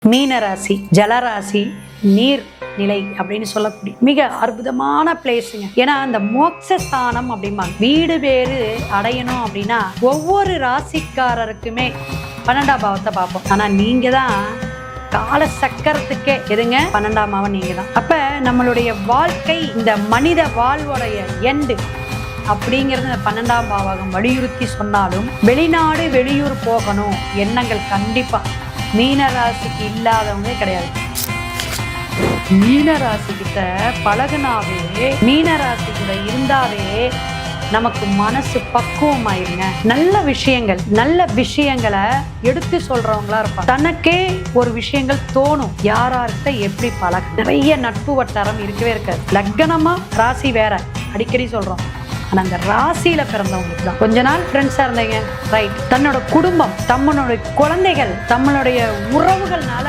மீனராசி ஜலராசி நீர் நிலை அப்படின்னு சொல்லக்கூடிய மிக அற்புதமான பிளேஸுங்க. ஏன்னா அந்த மோட்சஸ்தானம் அப்படிம்பாங்க. வீடு பேரு அடையணும் அப்படின்னா ஒவ்வொரு ராசிக்காரருக்குமே 12ஆம் பாவத்தை பார்ப்போம். ஆனா நீங்க தான் கால சக்கரத்துக்கே எதுங்க 12ஆம் பாவம் நீங்க தான். அப்ப நம்மளுடைய வாழ்க்கை இந்த மனித வாழ்வுடைய எண்டு அப்படிங்கிறது 12ஆம் பாவகம் வலியுறுத்தி சொன்னாலும் வெளிநாடு வெளியூர் போகணும் எண்ணங்கள் கண்டிப்பா மீனராசிக்கு இல்லாதவங்க கிடையாது. மீனராசி கிட்ட பழகுனாவே, மீனராசி கூட இருந்தாவே நமக்கு மனசு பக்குவம் ஆயிருங்க. நல்ல விஷயங்களை எடுத்து சொல்றவங்களா இருப்பாங்க. தனக்கே ஒரு விஷயங்கள் தோணும், யாரார்கிட்ட எப்படி பழக. நிறைய நட்பு வட்டாரம் இருக்கவே இருக்காது. லக்னமா ராசி வேற அடிக்கடி சொல்றோம். ஆனா அந்த ராசியில பிறந்தவங்களுக்கு தான் கொஞ்ச நாள் ஃப்ரெண்ட்ஸா இருந்தீங்க, ரைட். தன்னோட குடும்பம், தம்மளுடைய குழந்தைகள், தம்மளுடைய உறவுகள்னால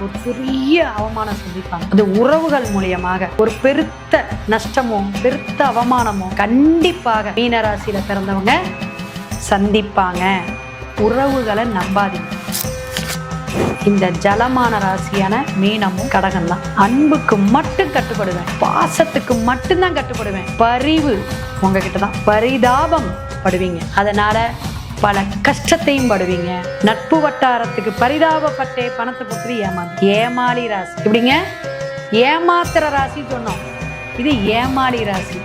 ஒரு பெரிய அவமானம் சந்திப்பாங்க. அது உறவுகள் மூலியமாக ஒரு பெருத்த நஷ்டமோ பெருத்த அவமானமோ கண்டிப்பாக மீனராசியில பிறந்தவங்க சந்திப்பாங்க. உறவுகளை நம்பாதீங்க. இந்த ஜலமான ராசியான மீனமும் கடகம்லாம் அன்புக்கு மட்டும் கட்டுப்படுவேன், பாசத்துக்கு மட்டும்தான் கட்டுப்படுவேன். பரிவு உங்ககிட்ட தான், பரிதாபம் படுவீங்க. அதனால பல கஷ்டத்தையும் படுவீங்க. நட்பு வட்டாரத்துக்கு பரிதாபப்பட்டே பணத்தை கொடுத்து ஏமாளி ராசி. இப்படிங்க ஏமாத்துற ராசி சொன்னோம், இது ஏமாளி ராசி.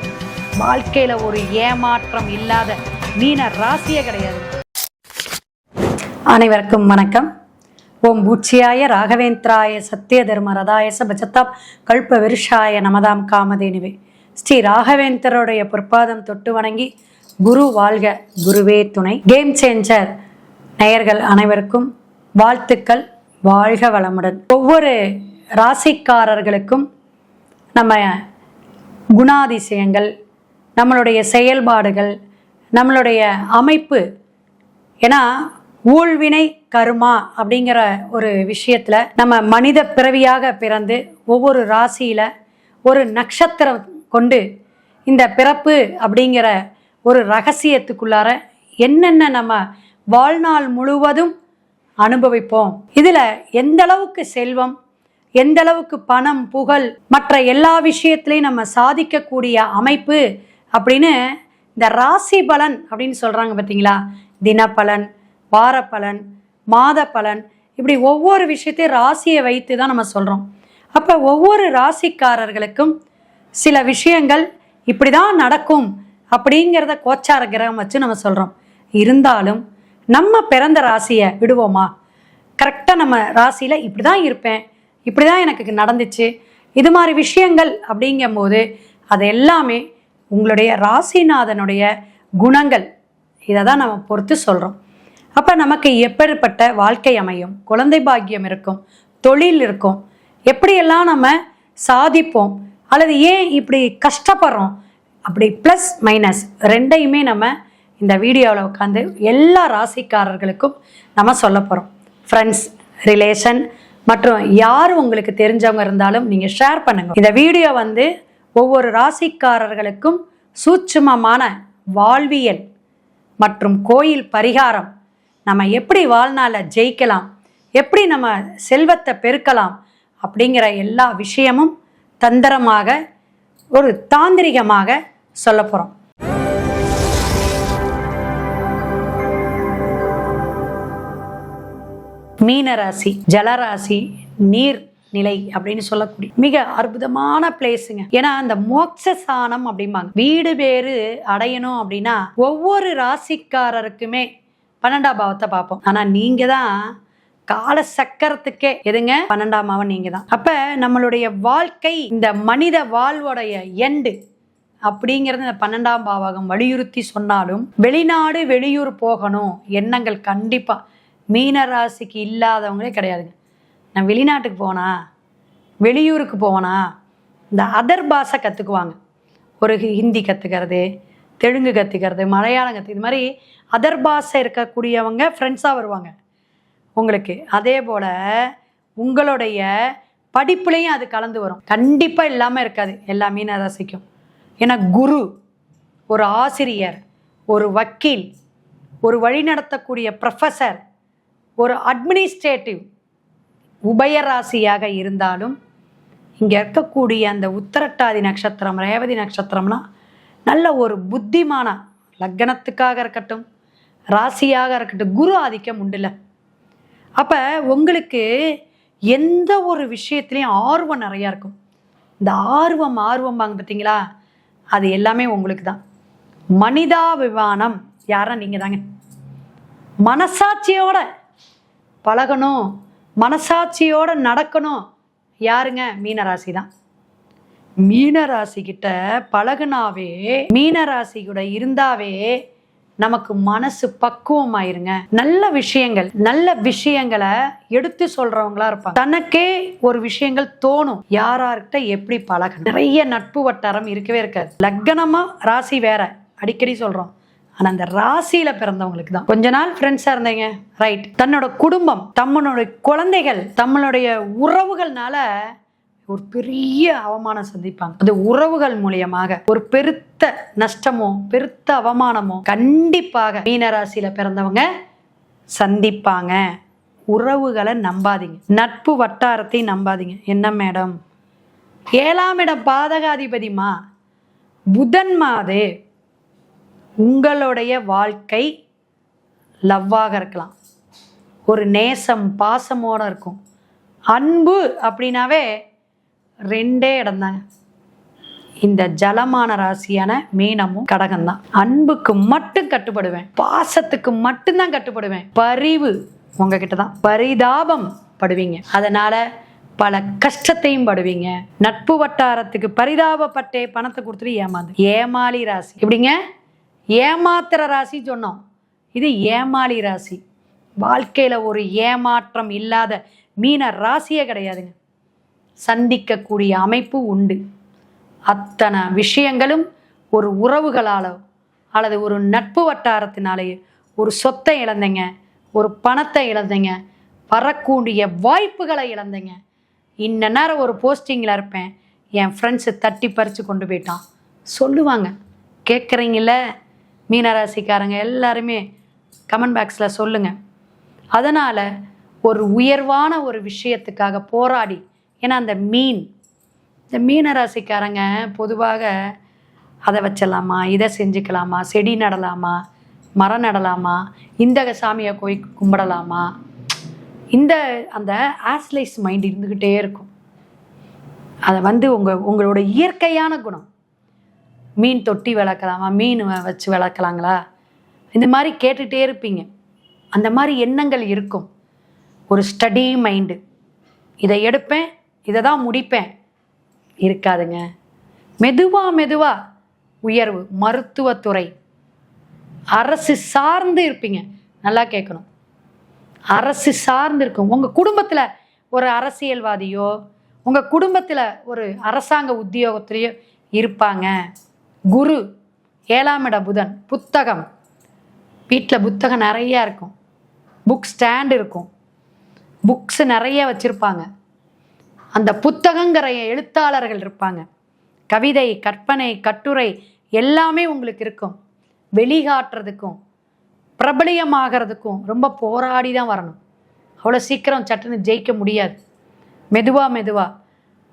வாழ்க்கையில ஒரு ஏமாற்றம் இல்லாத மீன ராசியே கிடையாது. அனைவருக்கும் வணக்கம். ஓம் பூச்சியாய ராகவேந்திராய சத்திய தர்ம ரதாயச பஜத்தாப் கல்ப விருஷாய நமதாம் காமதேனுவே. ஸ்ரீ ராகவேந்தருடைய பொற்பாதம் தொட்டு வணங்கி குரு வாழ்க, குருவே துணை. கேம் சேஞ்சர் நேயர்கள் அனைவருக்கும் வாழ்த்துக்கள், வாழ்க வளமுடன். ஒவ்வொரு ராசிக்காரர்களுக்கும் நம்ம குணாதிசயங்கள், நம்மளுடைய செயல்பாடுகள், நம்மளுடைய அமைப்பு, ஏன்னா ஊழ்வினை கருமா அப்படிங்கிற ஒரு விஷயத்துல நம்ம மனித பிறவியாக பிறந்து ஒவ்வொரு ராசியில ஒரு நட்சத்திரம் கொண்டு இந்த பிறப்பு அப்படிங்கிற ஒரு ரகசியத்துக்குள்ளார என்னென்ன நம்ம வாழ்நாள் முழுவதும் அனுபவிப்போம். இதுல எந்த அளவுக்கு செல்வம், எந்த அளவுக்கு பணம், புகழ், மற்ற எல்லா விஷயத்திலையும் நம்ம சாதிக்கக்கூடிய அமைப்பு அப்படின்னு இந்த ராசி பலன் அப்படின்னு சொல்றாங்க பார்த்தீங்களா. தினப்பலன், வார பலன், மாத பலன், இப்படி ஒவ்வொரு விஷயத்தையும் ராசியை வைத்து தான் நம்ம சொல்கிறோம். அப்போ ஒவ்வொரு ராசிக்காரர்களுக்கும் சில விஷயங்கள் இப்படி தான் நடக்கும் அப்படிங்கிறத கோச்சார கிரகம் வச்சு நம்ம சொல்கிறோம். இருந்தாலும் நம்ம பிறந்த ராசியை விடுவோமா? கரெக்டாக நம்ம ராசியில் இப்படி தான் இருப்பேன், இப்படி தான் எனக்கு நடந்துச்சு, இது மாதிரி விஷயங்கள் அப்படிங்கும்போது அது எல்லாமே உங்களுடைய ராசிநாதனுடைய குணங்கள். இதை தான் நம்ம பொறுத்து சொல்கிறோம். அப்போ நமக்கு எப்படிப்பட்ட வாழ்க்கை அமையும், குழந்தை பாக்கியம் இருக்கும், தொழில் இருக்கும், எப்படியெல்லாம் நம்ம சாதிப்போம், அல்லது ஏன் இப்படி கஷ்டப்படுறோம், அப்படி ப்ளஸ் மைனஸ் ரெண்டையுமே நம்ம இந்த வீடியோவில் உட்காந்து எல்லா ராசிக்காரர்களுக்கும் நம்ம சொல்ல போகிறோம். ஃப்ரெண்ட்ஸ், ரிலேஷன் மற்றும் யார் உங்களுக்கு தெரிஞ்சவங்க இருந்தாலும் நீங்கள் ஷேர் பண்ணுங்கள். இந்த வீடியோ ஒவ்வொரு ராசிக்காரர்களுக்கும் சூட்சுமமான வாழ்வியல் மற்றும் கோயில் பரிகாரம், நம்ம எப்படி வாழ்நாளில் ஜெயிக்கலாம், எப்படி நம்ம செல்வத்தை பெருக்கலாம் அப்படிங்கிற எல்லா விஷயமும் தந்திரமாக ஒரு தாந்திரிகமாக சொல்ல போகிறோம். மீனராசி ஜலராசி நீர் நிலை அப்படின்னு சொல்லக்கூடிய மிக அற்புதமான பிளேஸுங்க. ஏன்னா அந்த மோட்சஸ்தானம் அப்படிம்பாங்க. வீடு பேரு அடையணும் அப்படின்னா ஒவ்வொரு ராசிக்காரருக்குமே 12ஆம் பாவத்தை பார்ப்போம். ஆனா நீங்க தான் கால சக்கரத்துக்கே எதுங்க 12ஆம் பாவம் நீங்க தான். அப்ப நம்மளுடைய வாழ்க்கை இந்த மனித வாழ்வுடைய எண்டு அப்படிங்கிறது 12ஆம் பாவகம் வலியுறுத்தி சொன்னாலும் வெளிநாடு வெளியூர் போகணும் எண்ணங்கள் கண்டிப்பா மீனராசிக்கு இல்லாதவங்களே கிடையாதுங்க. நான் வெளிநாட்டுக்கு போனா, வெளியூருக்கு போனா இந்த அதர் பாஷை கற்றுக்குவாங்க. ஒரு ஹிந்தி கற்றுக்கிறது, தெலுங்கு கற்றுக்கிறது, மலையாளம் கற்றுக்கிறது, இது மாதிரி அதர் பாஷை இருக்கக்கூடியவங்க ஃப்ரெண்ட்ஸாக வருவாங்க உங்களுக்கு. அதே போல் உங்களுடைய படிப்புலேயும் அது கலந்து வரும். கண்டிப்பாக இல்லாமல் இருக்காது எல்லா மீனராசிக்கும். ஏன்னா குரு, ஒரு ஆசிரியர், ஒரு வக்கீல், ஒரு வழிநடத்தக்கூடிய ப்ரொஃபஸர், ஒரு அட்மினிஸ்ட்ரேட்டிவ், உபயராசியாக இருந்தாலும் இங்கே இருக்கக்கூடிய அந்த உத்திரட்டாதி நட்சத்திரம், ரேவதி நட்சத்திரம்னா நல்ல ஒரு புத்திமான லக்னத்துக்காக இருக்கட்டும், ராசியாக இருக்கட்டும், குரு ஆதிக்கம் உண்டுல. அப்போ உங்களுக்கு எந்த ஒரு விஷயத்துலையும் ஆர்வம் நிறையா இருக்கும். இந்த ஆர்வம் வாங்க பார்த்தீங்களா, அது எல்லாமே உங்களுக்கு தான். மனிதாபிமானம் யாரா நீங்கள் தாங்க. மனசாட்சியோட பழகணும், மனசாட்சியோட நடக்கணும் யாருங்க? மீனராசி தான். மீனராசிக்கிட்ட பழகுனாவே, மீனராசி கூட இருந்தாவே நமக்கு மனசு பக்குவமாயிருங்க. நல்ல விஷயங்களை எடுத்து சொல்றவங்களா இருப்பாங்க. தனக்கே ஒரு விஷயங்கள் தோணும், யார்கிட்ட எப்படி பழகணும். நிறைய நட்பு வட்டாரம் இருக்கவே இருக்காது. லக்னமா ராசி வேற, அடிக்கடி சொல்றோம். ஆனா அந்த ராசியில பிறந்தவங்களுக்கு தான். கொஞ்ச நாள் ஃப்ரெண்ட்ஸா இருந்தீங்க, ரைட். தன்னோட குடும்பம், தம்மளுடைய குழந்தைகள், தம்மளுடைய உறவுகள்னால ஒரு பெரிய அவமானம் சந்திப்பாங்க. அது உறவுகள் மூலியமாக ஒரு பெருத்த நஷ்டமோ பெருத்த அவமானமோ கண்டிப்பாக மீனராசியில பிறந்தவங்க சந்திப்பாங்க. உறவுகளை நம்பாதீங்க, நட்பு வட்டாரத்தை நம்பாதீங்க. என்ன மேடம், 7ஆம் இடம் பாதகாதிபதிமா புதன் மாது. உங்களுடைய வாழ்க்கை லவ்வாக இருக்கலாம், ஒரு நேசம் பாசமோட இருக்கும். அன்பு அப்படின்னாவே 2 இடம்தாங்க, இந்த ஜலமான ராசியான மீனமும் கடகம்தான். அன்புக்கு மட்டும் கட்டுப்படுவேன், பாசத்துக்கு மட்டும்தான் கட்டுப்படுவேன். பரிவு உங்ககிட்ட தான், பரிதாபம் படுவீங்க, அதனால பல கஷ்டத்தையும் படுவீங்க. நட்பு வட்டாரத்துக்கு பரிதாபப்பட்டே பணத்தை கொடுத்துட்டு ஏமாளி ராசி. எப்படிங்க, ஏமாத்துற ராசி சொன்னோம், இது ஏமாளி ராசி. வாழ்க்கையில ஒரு ஏமாற்றம் இல்லாத மீன ராசியே கிடையாதுங்க. சந்திக்கக்கூடிய அமைப்பு உண்டு. அத்தனை விஷயங்களும் ஒரு உறவுகளாலோ அல்லது ஒரு நட்பு வட்டாரத்தினாலேயே ஒரு சொத்தை இழந்தீங்க, ஒரு பணத்தை இழந்தீங்க, வரக்கூடிய வாய்ப்புகளை இழந்தீங்க. இன்ன நேரம் ஒரு போஸ்டிங்கில் இருப்பேன், என் ஃப்ரெண்ட்ஸு தட்டி பறித்து கொண்டு போயிட்டான் சொல்லுவாங்க. கேட்குறீங்கள மீனராசிக்காரங்க எல்லாருமே கமெண்ட் பாக்ஸில் சொல்லுங்கள். அதனால் ஒரு உயர்வான ஒரு விஷயத்துக்காக போராடி, ஏன்னா அந்த இந்த மீனராசிக்காரங்க பொதுவாக அதை வச்சிடலாமா, இதை செஞ்சுக்கலாமா, செடி நடலாமா, மரம் நடலாமா, இந்த சாமியை போய் கும்பிடலாமா, அந்த ஆஸ்லைஸ் மைண்ட் இருந்துக்கிட்டே இருக்கும். அதை உங்களோட இயற்கையான குணம். மீன் தொட்டி வளர்க்கலாமா, மீன் வச்சு வளர்க்கலாங்களா, இந்த மாதிரி கேட்டுகிட்டே இருப்பீங்க. அந்த மாதிரி எண்ணங்கள் இருக்கும். ஒரு ஸ்டடி மைண்டு, இதை எடுப்பேன், இதை தான் முடிப்பேன் இருக்காதுங்க. மெதுவா உயர்வு, மருத்துவத்துறை, அரசு சார்ந்து இருப்பீங்க. நல்லா கேட்கணும், அரசு சார்ந்து இருக்கும். உங்கள் குடும்பத்தில் ஒரு அரசியல்வாதியோ, உங்கள் குடும்பத்தில் ஒரு அரசாங்க உத்தியோகத்திலையோ இருப்பாங்க. குரு 7ஆம் இட புதன், புத்தகம், வீட்டில் புத்தகம் நிறையா இருக்கும், புக் ஸ்டாண்ட் இருக்கும், புக்ஸ் நிறைய வச்சுருப்பாங்க. அந்த புத்தகங்கிற எழுத்தாளர்கள் இருப்பாங்க. கவிதை, கற்பனை, கட்டுரை எல்லாமே உங்களுக்கு இருக்கும். வெளிகாட்டுறதுக்கும் பிரபலியமாகிறதுக்கும் ரொம்ப போராடி தான் வரணும். அவ்வளோ சீக்கிரம் சட்டுன்னு ஜெயிக்க முடியாது. மெதுவாக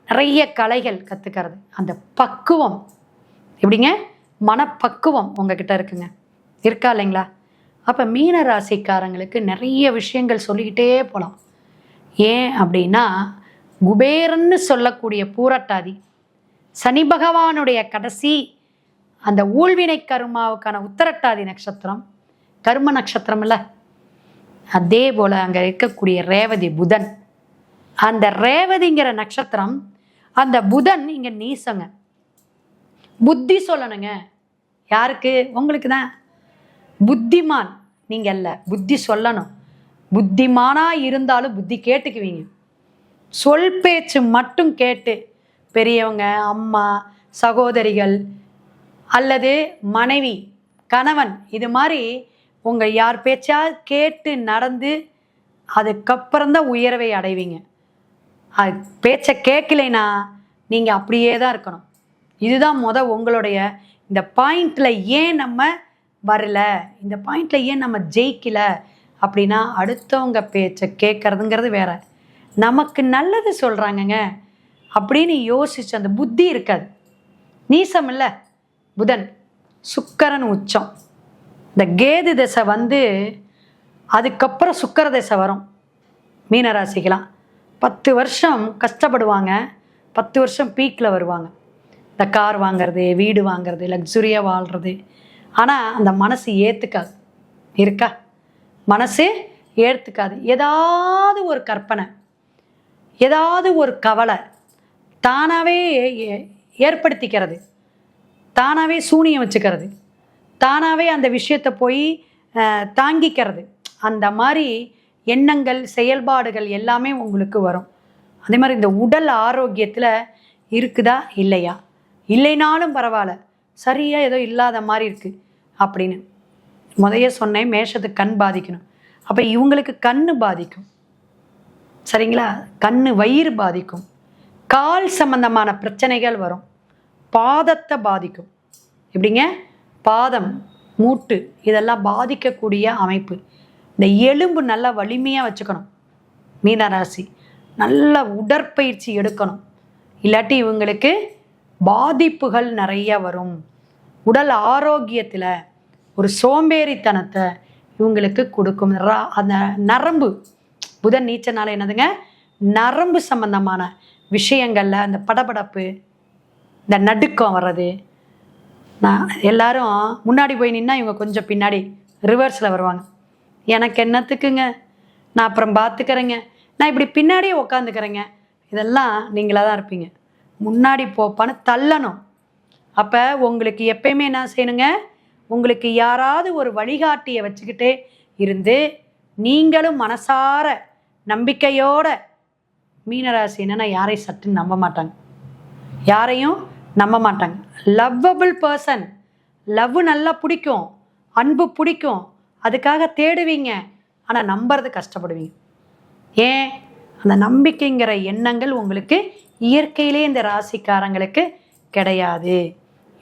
நிறைய கலைகள் கற்றுக்கிறது, அந்த பக்குவம் எப்படிங்க, மனப்பக்குவம் உங்ககிட்ட இருக்குங்க, இருக்கா இல்லைங்களா? அப்போ மீன ராசிக்காரங்களுக்கு நிறைய விஷயங்கள் சொல்லிக்கிட்டே போகலாம். ஏன் அப்படின்னா, குபேரன்னு சொல்லக்கூடிய பூரட்டாதி, சனி பகவானுடைய கடைசி அந்த ஊழ்வினை கருமாவுக்கான உத்திரட்டாதி நட்சத்திரம், கர்ம நட்சத்திரம் இல்லை, அதே போல் அங்கே இருக்கக்கூடிய ரேவதி புதன். அந்த ரேவதிங்கிற நட்சத்திரம், அந்த புதன் இங்கே நீசங்க. புத்தி சொல்லணுங்க. யாருக்கு? உங்களுக்கு தான். புத்திமான் நீங்கள் அல்ல, புத்தி சொல்லணும். புத்திமானாக இருந்தாலும் புத்தி கேட்டுக்குவீங்க. சொல் பேச்சு மட்டும் கேட்டு பெரியவங்க, அம்மா, சகோதரிகள் அல்லது மனைவி, கணவன், இது மாதிரி உங்கள் யார் பேச்சா கேட்டு நடந்து அதுக்கப்புறம்தான் உயர்வை அடைவீங்க. அது பேச்சை கேட்கலைன்னா நீங்கள் அப்படியே தான் இருக்கணும். இதுதான் உங்களுடைய இந்த பாயிண்டில் ஏன் நம்ம வரல, இந்த பாயிண்டில் ஏன் நம்ம ஜெயிக்கலை அப்படின்னா, அடுத்தவங்க பேச்சை கேட்குறதுங்கிறது வேற, நமக்கு நல்லது சொல்கிறாங்கங்க அப்படின்னு யோசிச்சு அந்த புத்தி இருக்காது. நீசம் இல்லை புதன், சுக்கிரன் உச்சம். இந்த கேது திசை வந்து அதுக்கப்புறம் சுக்கிர திசை வரும் மீனராசிக்கெலாம். 10 வருஷம் கஷ்டப்படுவாங்க, 10 வருஷம் பீக்கில் வருவாங்க. இந்த கார் வாங்கிறது, வீடு வாங்கிறது, லக்ஸுரியாக வாழ்கிறது. ஆனால் அந்த மனசு ஏற்றுக்காது. இருக்கா? மனசு ஏற்றுக்காது. ஏதாவது ஒரு கற்பனை, ஏதாவது ஒரு கவலை தானாகவே ஏற்படுத்திக்கிறது, தானாகவே சூனியம் வச்சுக்கிறது, தானாகவே அந்த விஷயத்தை போய் தாங்கிக்கிறது. அந்த மாதிரி எண்ணங்கள், செயல்பாடுகள் எல்லாமே உங்களுக்கு வரும். அதே மாதிரி இந்த உடல் ஆரோக்கியத்தில் இருக்குதா இல்லையா, இல்லைனாலும் பரவாயில்ல, சரியாக ஏதோ இல்லாத மாதிரி இருக்குது அப்படின்னு முதைய சொன்னேன். மேஷத்துக்கு கண் பாதிக்கணும். அப்போ இவங்களுக்கு கண் பாதிக்கும், சரிங்களா? கண், வயிறு பாதிக்கும், கால் சம்பந்தமான பிரச்சனைகள் வரும், பாதத்தை பாதிக்கும். எப்படிங்க? பாதம், மூட்டு இதெல்லாம் பாதிக்கக்கூடிய அமைப்பு. இந்த எலும்பு நல்லா வலிமையாக வச்சுக்கணும் மீனராசி. நல்ல உடற்பயிற்சி எடுக்கணும், இல்லாட்டி இவங்களுக்கு பாதிப்புகள் நிறைய வரும். உடல் ஆரோக்கியத்தில் ஒரு சோம்பேறித்தனத்தை இவங்களுக்கு கொடுக்கும். அந்த நரம்பு, புதன் நீச்சனால என்னதுங்க, நரம்பு சம்பந்தமான விஷயங்களில் அந்த படபடப்பு, இந்த நடுக்கம் வர்றது. நான் எல்லாரும் முன்னாடி போய் நின்னா இவங்க கொஞ்சம் பின்னாடி ரிவர்ஸில் வருவாங்க. எனக்கு என்னத்துக்குங்க, நான் அப்புறம் பார்த்துக்கிறேங்க, நான் இப்படி பின்னாடியே உக்காந்துக்கிறேங்க. இதெல்லாம் நீங்களாக தான் இருப்பீங்க. முன்னாடி போப்பான்னு தள்ளணும். அப்போ உங்களுக்கு எப்பயுமே என்ன செய்யணுங்க, உங்களுக்கு யாராவது ஒரு வழிகாட்டியை வச்சுக்கிட்டே இருந்து நீங்களும் மனசார நம்பிக்கையோட. மீனராசி என்னென்னா யாரையும் சட்டுன்னு நம்ப மாட்டாங்க, யாரையும் நம்ப மாட்டாங்க. லவ்வபிள் பர்சன், லவ் நல்லா பிடிக்கும், அன்பு பிடிக்கும், அதுக்காக தேடுவீங்க. ஆனால் நம்புறது கஷ்டப்படுவீங்க. ஏன்? அந்த நம்பிக்கைங்கிற எண்ணங்கள் உங்களுக்கு இயற்கையிலே இந்த ராசிக்காரங்களுக்கு கிடையாது.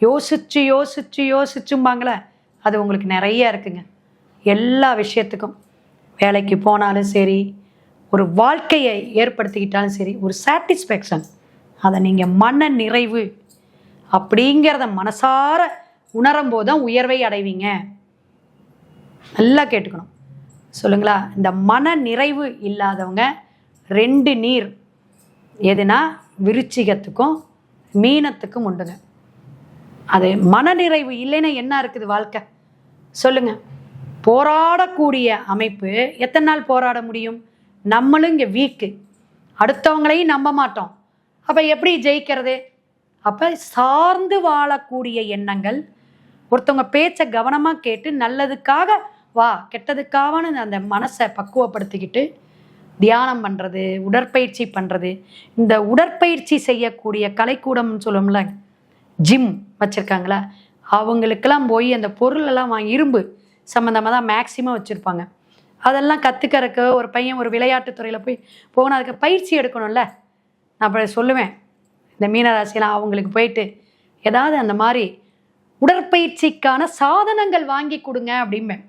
யோசிச்சு யோசிச்சு யோசிச்சும்பாங்களே, அது உங்களுக்கு நிறைய இருக்குங்க. எல்லா விஷயத்துக்கும், வேலைக்கு போனாலும் சரி, ஒரு வாழ்க்கையை ஏற்படுத்திக்கிட்டாலும் சரி, ஒரு சாட்டிஸ்ஃபேக்ஷன், அதை நீங்கள் மன நிறைவு அப்படிங்கிறத மனசார உணரும் போது தான் உயர்வை அடைவீங்க. நல்லா கேட்டுக்கணும், சொல்லுங்களா? இந்த மன நிறைவு இல்லாதவங்க 2 நீர் எதுனா விருச்சிகத்துக்கும் மீனத்துக்கும் உண்டுங்க. அது மனநிறைவு இல்லைன்னா என்ன இருக்குது வாழ்க்கை சொல்லுங்க? போராடக்கூடிய அமைப்பு. எத்தனை நாள் போராட முடியும்? நம்மளும் இங்கே வீக்கு, அடுத்தவங்களையும் நம்ப மாட்டோம். அப்போ எப்படி ஜெயிக்கிறது? அப்போ சார்ந்து வாழக்கூடிய எண்ணங்கள், ஒருத்தவங்க பேச்சை கவனமாக கேட்டு நல்லதுக்காக வா, கெட்டதுக்காகனு அந்த மனசை பக்குவப்படுத்திக்கிட்டு தியானம் பண்ணுறது, உடற்பயிற்சி பண்ணுறது. இந்த உடற்பயிற்சி செய்யக்கூடிய கலைக்கூடம்னு சொல்லுவோம்ல, ஜிம் வச்சுருக்காங்களா, அவங்களுக்கெல்லாம் போய் அந்த பொருளெல்லாம் வாங்கி, இரும்பு சம்மந்தமாக தான் மேக்சிமம் வச்சுருப்பாங்க. அதெல்லாம் கற்றுக்கறக்கு ஒரு பையன் ஒரு விளையாட்டுத்துறையில் போகணும், அதுக்கு பயிற்சி எடுக்கணும்ல. நான் அப்படி சொல்லுவேன், இந்த மீனராசியெல்லாம் அவங்களுக்கு போயிட்டு ஏதாவது அந்த மாதிரி உடற்பயிற்சிக்கான சாதனங்கள் வாங்கி கொடுங்க அப்படிம்பேன்.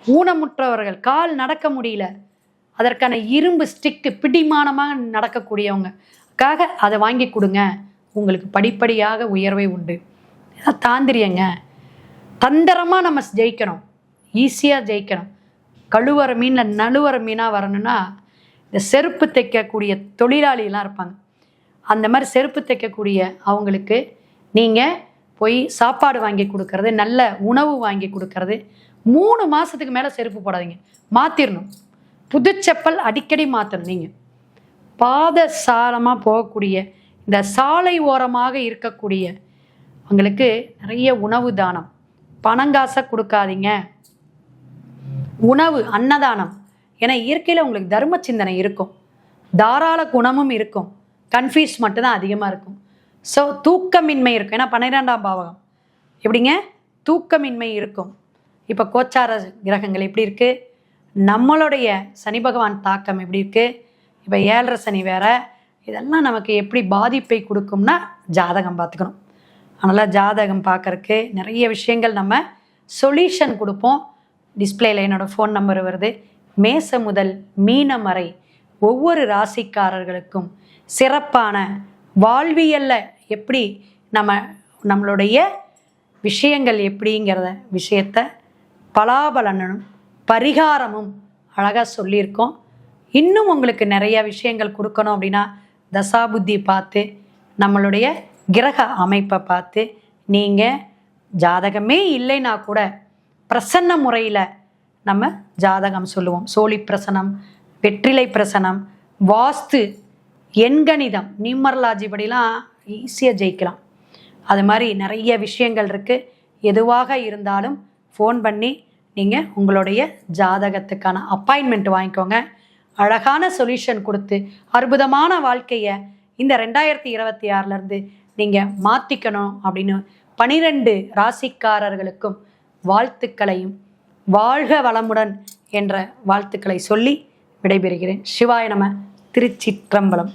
ஊனமுற்றவர்கள், கால் நடக்க முடியல, அதற்கான இரும்பு ஸ்டிக்கு பிடிமானமாக நடக்கக்கூடியவங்கக்காக அதை வாங்கி கொடுங்க, உங்களுக்கு படிப்படியாக உயர்வை உண்டு. இதான் தாந்திரியங்க. தந்திரமாக நம்ம ஜெயிக்கணும், ஈஸியாக ஜெயிக்கணும். கழுவற மீனில் நழுவற மீனாக வரணும்னா, இந்த செருப்பு தைக்கக்கூடிய தொழிலாளிலாம் இருப்பாங்க, அந்த மாதிரி செருப்பு தைக்கக்கூடிய அவங்களுக்கு நீங்கள் போய் சாப்பாடு வாங்கி கொடுக்கறது, நல்ல உணவு வாங்கி கொடுக்கறது. 3 மாதத்துக்கு மேலே செருப்பு போடாதீங்க, மாற்றிடணும். புது செப்பல் அடிக்கடி மாற்றணும். நீங்கள் பாதசாரமாக போகக்கூடிய, இந்த சாலை ஓரமாக இருக்கக்கூடிய அவங்களுக்கு நிறைய உணவு தானம், பணங்காசை கொடுக்காதீங்க. உணவு, அன்னதானம். ஏன்னா இயற்கையில் உங்களுக்கு தர்ம சிந்தனை இருக்கும், தாராள குணமும் இருக்கும், கன்ஃபியூஸ் மட்டும்தான் அதிகமாக இருக்கும். ஸோ தூக்கமின்மை இருக்கும். ஏன்னா 12ஆம் பாவகம் எப்படிங்க, தூக்கமின்மை இருக்கும். இப்போ கோச்சார கிரகங்கள் எப்படி இருக்குது, நம்மளுடைய சனி பகவான் தாக்கம் எப்படி இருக்குது, இப்போ 7.5 சனி வேறு, இதெல்லாம் நமக்கு எப்படி பாதிப்பை கொடுக்கும்னா ஜாதகம் பார்த்துக்கணும். அதனால் ஜாதகம் பார்க்குறக்கு நிறைய விஷயங்கள் நம்ம சொல்யூஷன் கொடுப்போம். டிஸ்பிளேயில் என்னோடய ஃபோன் நம்பர் வருது. மேச முதல் மீனம் வரை ஒவ்வொரு ராசிக்காரர்களுக்கும் சிறப்பான வாழ்வியல்ல எப்படி நம்மளுடைய விஷயங்கள் எப்படிங்கிறத விஷயத்தை பலாபலனும் பரிகாரமும் அழகாக சொல்லியிருக்கோம். இன்னும் உங்களுக்கு நிறைய விஷயங்கள் கொடுக்கணும் அப்படின்னா தசாபுத்தி பார்த்து நம்மளுடைய கிரக அமைப்பை பார்த்து நீங்கள் ஜாதகமே இல்லைன்னா கூட பிரசன்ன முறையில் நம்ம ஜாதகம் சொல்லுவோம். சோழி பிரசனம், வெற்றிலை பிரசனம், வாஸ்து, எண்கணிதம், நியூமரலாஜி படிலாம் ஈஸியாக ஜெயிக்கலாம். அது மாதிரி நிறைய விஷயங்கள் இருக்குது. எதுவாக இருந்தாலும் ஃபோன் பண்ணி நீங்கள் உங்களுடைய ஜாதகத்துக்கான அப்பாயின்மெண்ட் வாங்கிக்கோங்க. அழகான சொல்யூஷன் கொடுத்து அற்புதமான வாழ்க்கையை இந்த 2026 நீங்கள் மாற்றிக்கணும் அப்படின்னு 12 ராசிக்காரர்களுக்கும் வாழ்த்துக்களையும் வாழ்க வளமுடன் என்ற வாழ்த்துக்களை சொல்லி விடைபெறுகிறேன். சிவாய நம. திருச்சிற்றம்பலம்.